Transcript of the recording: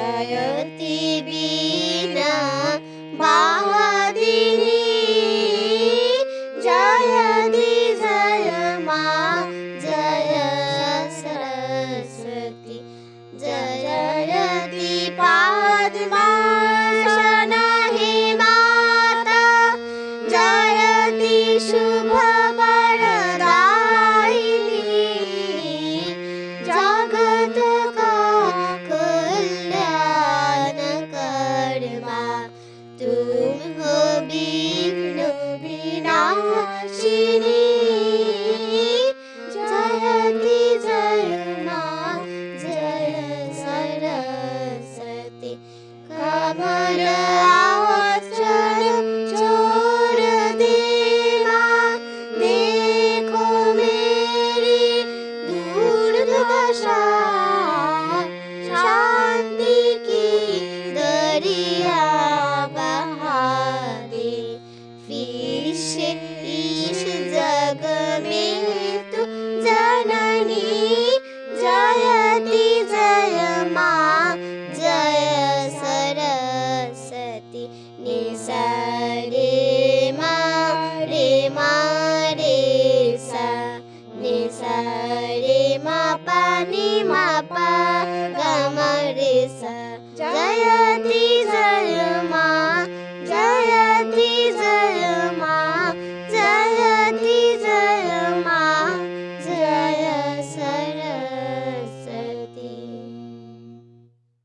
जयति बीना वादिनी जयति जय माँ जय सरस्वती जयति पद्मासन हे माता जयति शुभ वरदायिनी जगत का कल्याण करवा तुम हो विघ्न विनाशिनी जयति जय माँ जय सरस्वती कमल आवचर चोर दे माँ देखो मेरी दुर्दशा शांति की दरिया बहा दे फिर से इस जग में तू जननी जयति जय माँ जय सरस्वती निसा रे माँ रे सा निसा रे मा पा नी मा पा गा मा रे सा जय